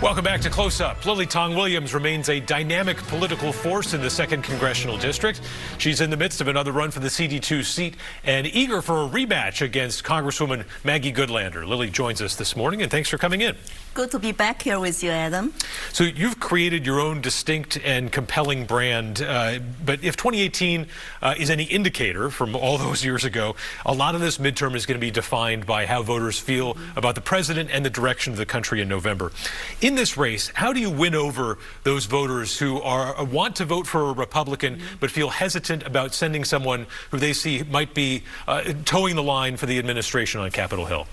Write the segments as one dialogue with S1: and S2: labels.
S1: Welcome back to Close Up. Lily Tang Williams remains a dynamic political force in the 2nd Congressional District. She's in the midst of another run for the CD2 seat and eager for a rematch against Congresswoman Maggie Goodlander. Lily joins us this morning, and thanks for coming in.
S2: Good to be back here with you, Adam.
S1: So you've created your own distinct and compelling brand, but if 2018 is any indicator from all those years ago, a lot of this midterm is going to be defined by how voters feel about the president and the direction of the country in November. In this race, how do you win over those voters who want to vote for a Republican but feel hesitant about sending someone who they see might be towing the line for the administration on Capitol Hill?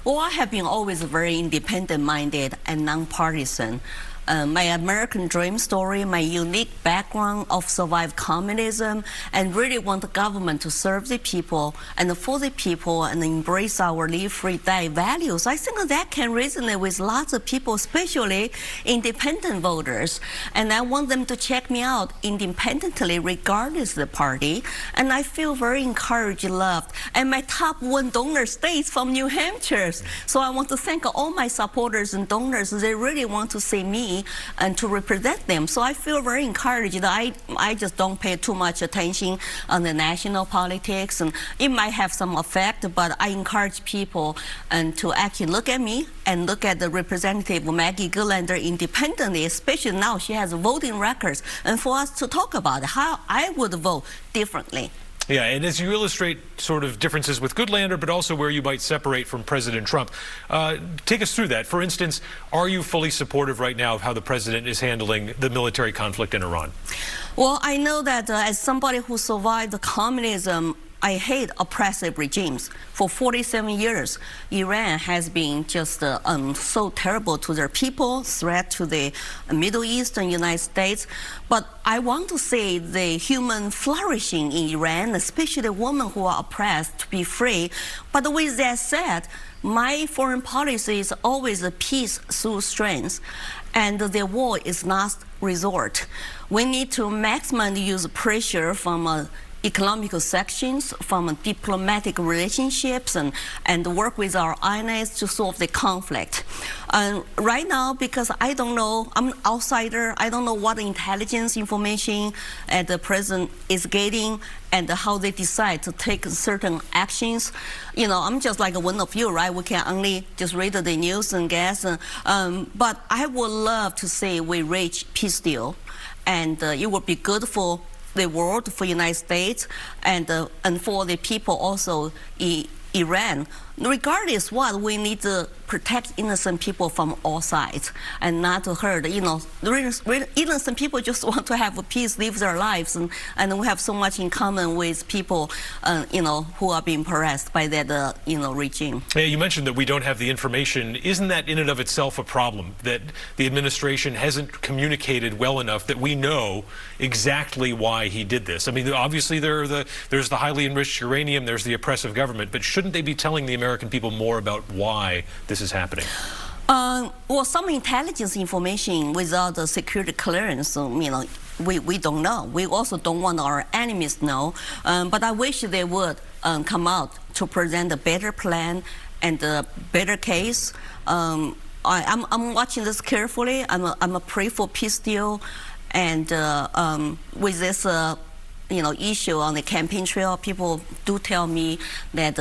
S2: Well, I have been always very independent-minded and nonpartisan. My American dream story, my unique background of survived communism, and really want the government to serve the people and for the people and embrace our live, free, die values. I think that can resonate with lots of people, especially independent voters. And I want them to check me out independently, regardless of the party. And I feel very encouraged, loved. And my top 1 donor states from New Hampshire. So I want to thank all my supporters and donors. They really want to see me and to represent them. So I feel very encouraged. I just don't pay too much attention on the national politics, and it might have some effect, but I encourage people to actually look at me and look at the representative Maggie Goodlander independently, especially now she has voting records, and for us to talk about how I would vote differently.
S1: Yeah, and as you illustrate sort of differences with Goodlander, but also where you might separate from President Trump, take us through that. For instance, are you fully supportive right now of how the president is handling the military conflict in Iran?
S2: Well, I know that as somebody who survived communism, I hate oppressive regimes. For 47 years, Iran has been just so terrible to their people, threat to the Middle East and United States. But I want to see the human flourishing in Iran, especially women who are oppressed, to be free. But with that said, my foreign policy is always a peace through strength, and the war is last resort. We need to maximally use pressure from economical sections, from diplomatic relationships, and work with our allies to solve the conflict. Right now, because I don't know, I'm an outsider, I don't know what intelligence information the president is getting and how they decide to take certain actions. You know, I'm just like one of you, right? We can only just read the news and guess. But I would love to see we reach peace deal, and it would be good for the world, for the United States, and for the people also in Iran. Regardless what, we need to protect innocent people from all sides and not to hurt. You know, innocent people just want to have a peace, live their lives, and we have so much in common with people, you know, who are being harassed by that, you know, regime.
S1: Yeah, you mentioned that we don't have the information. Isn't that in and of itself a problem, that the administration hasn't communicated well enough that we know exactly why he did this? I mean, obviously there's the highly enriched uranium, there's the oppressive government, but shouldn't they be telling the American people more about why this is happening?
S2: Well, some intelligence information without the security clearance, you know, we don't know. We also don't want our enemies to know. But I wish they would come out to present a better plan and a better case. I'm watching this carefully. I'm a pray for peace deal, and with this you know, issue on the campaign trail, people do tell me that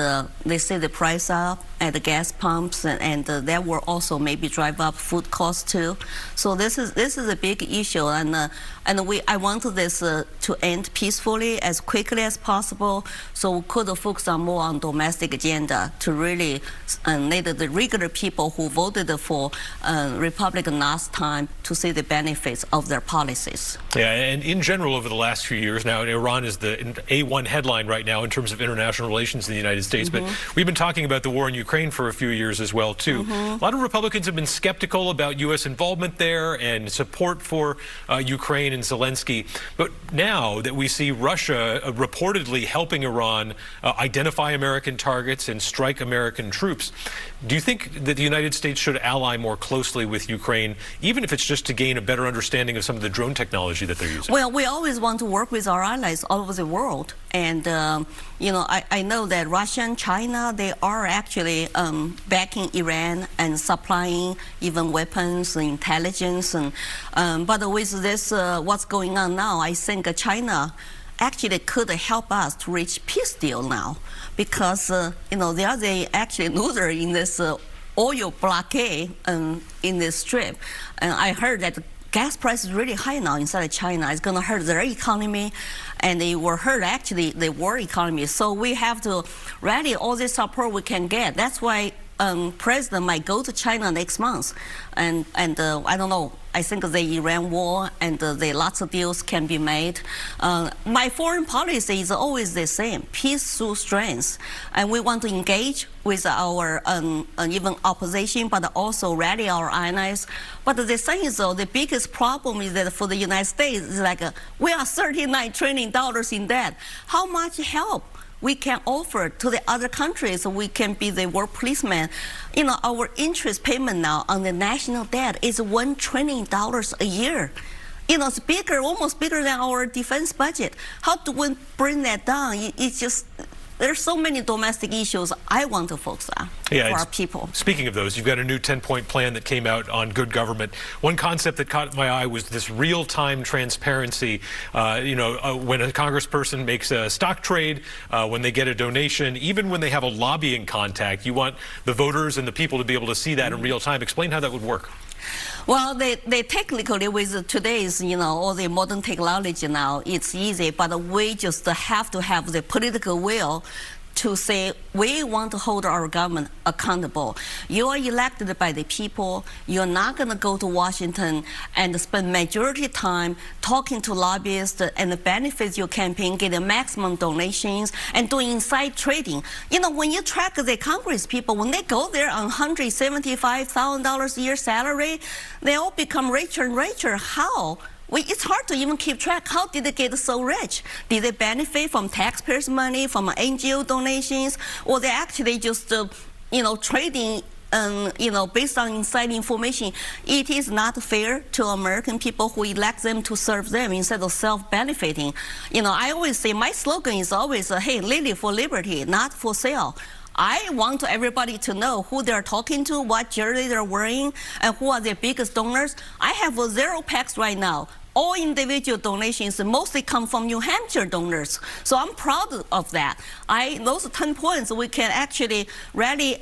S2: they see the price up at the gas pumps, and that will also maybe drive up food costs too. So this is a big issue, and I want this to end peacefully as quickly as possible, so we could focus on more on domestic agenda to really let the regular people who voted for Republican last time to see the benefits of their policies.
S1: Yeah, and in general over the last few years now, Iran is the A1 headline right now in terms of international relations in the United States, but we've been talking about the war in Ukraine for a few years as well too. A lot of Republicans have been skeptical about U.S. involvement there and support for Ukraine and Zelensky, but now that we see Russia reportedly helping Iran identify American targets and strike American troops, Do you think that the United States should ally more closely with Ukraine, even if it's just to gain a better understanding of some of the drone technology that they're using?
S2: Well, we always want to work with our allies all over the world. And, I know that Russia and China, they are actually backing Iran and supplying even weapons and intelligence. But with this, what's going on now, I think China actually could help us to reach peace deal now, because they are the actually loser in this oil blockade in this strip. And I heard that the gas price is really high now inside China. It's going to hurt their economy, and it will hurt actually the world economy. So we have to rally all the support we can get. That's why President might go to China next month, and I don't know. I think the Iran war and the lots of deals can be made. My foreign policy is always the same: peace through strength, and we want to engage with our even opposition, but also rally our allies. But the thing is, though, the biggest problem is that for the United States, it's like we are $39 trillion in debt. How much help we can offer to the other countries so we can be the world policeman? Our interest payment now on the national debt is $1 trillion a year. It's bigger, almost bigger than our defense budget. How do we bring that down? It's just, there's so many domestic issues I want to focus on for our people. Speaking
S1: of those, you've got a new 10-point plan that came out on good government. One concept that caught my eye was this real-time transparency. When a congressperson makes a stock trade, when they get a donation, even when they have a lobbying contact, you want the voters and the people to be able to see that in real time. Explain how that would work.
S2: Well, they technically, with today's, all the modern technology now, it's easy, but we just have to have the political will to say we want to hold our government accountable. You are elected by the people. You're not going to go to Washington and spend majority time talking to lobbyists and benefit your campaign, getting maximum donations, and doing inside trading. When you track the Congress people, when they go there on $175,000 a year salary, they all become richer and richer. How? It's hard to even keep track. How did they get so rich? Did they benefit from taxpayers' money, from NGO donations, or they actually just, trading, based on inside information? It is not fair to American people who elect them to serve them instead of self-benefiting. I always say my slogan is always, hey, Lily for liberty, not for sale. I want everybody to know who they're talking to, what jersey they're wearing, and who are their biggest donors. I have 0 PACs right now. All individual donations mostly come from New Hampshire donors. So I'm proud of that. Those 10 points, we can actually rally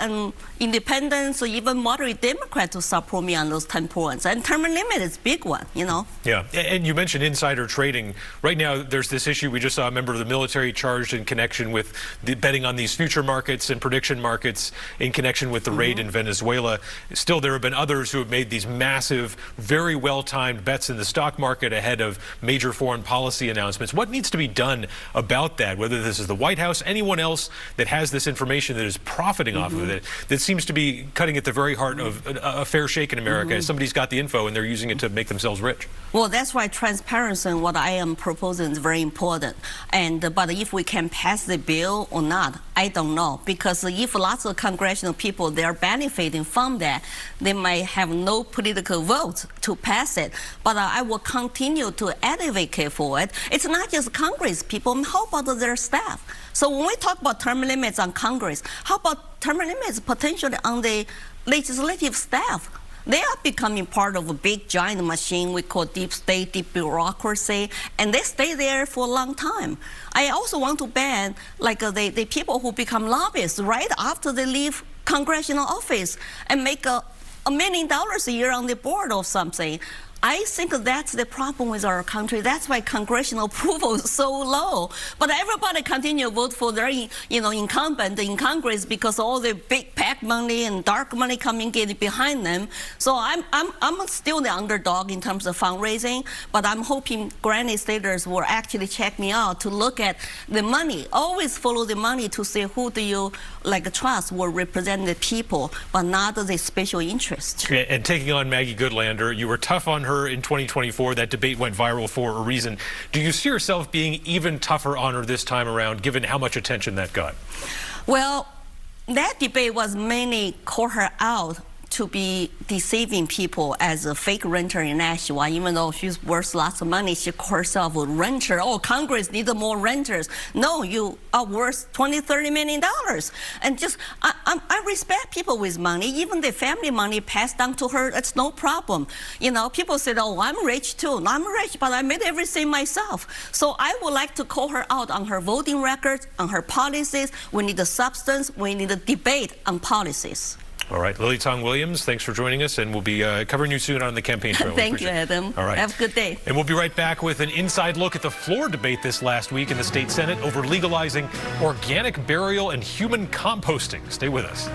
S2: independents or even moderate Democrats to support me on those 10 points. And term limit is a big one,
S1: Yeah, and you mentioned insider trading. Right now, there's this issue. We just saw a member of the military charged in connection with the betting on these future markets and prediction markets in connection with the raid in Venezuela. Still, there have been others who have made these massive, very well-timed bets in the stock market ahead of major foreign policy announcements. What needs to be done about that, whether this is the White House, anyone else that has this information that is profiting off of it, that seems to be cutting at the very heart of a fair shake in America? Somebody's got the info and they're using it to make themselves rich.
S2: Well, that's why transparency and what I am proposing is very important. But if we can pass the bill or not, I don't know. Because if lots of congressional people, they're benefiting from that, they might have no political vote to pass it. But I will continue to advocate for it. It's not just Congress people. How about their staff? So when we talk about term limits on Congress, how about term limits potentially on the legislative staff? They are becoming part of a big giant machine we call deep state, deep bureaucracy, and they stay there for a long time. I also want to ban the people who become lobbyists right after they leave congressional office and make $1 million a year on the board or something. I think that's the problem with our country. That's why congressional approval is so low. But everybody continue to vote for their, incumbent in Congress because all the big PAC money and dark money coming in behind them. So I'm still the underdog in terms of fundraising, but I'm hoping granny staters will actually check me out to look at the money. Always follow the money to see who do you trust will represent the people, but not the special interest.
S1: And taking on Maggie Goodlander, you were tough on her in 2024. That debate went viral for a reason. Do you see yourself being even tougher on her this time around, given how much attention that got?
S2: Well, that debate was mainly call her out to be deceiving people as a fake renter in Nashua. Even though she's worth lots of money, she calls herself a renter. Oh, Congress needs more renters. No, you are worth $20–30 million. And just, I respect people with money. Even the family money passed down to her, that's no problem. You know, people said, oh, I'm rich too. I'm rich, but I made everything myself. So I would like to call her out on her voting record, on her policies. We need a substance. We need a debate on policies.
S1: All right, Lily Tang Williams, thanks for joining us, and we'll be covering you soon on the campaign trail.
S2: Thank you, Adam.
S1: All right.
S2: Have a good day.
S1: And we'll be right back with an inside look at the floor debate this last week in the state Senate over legalizing organic burial and human composting. Stay with us.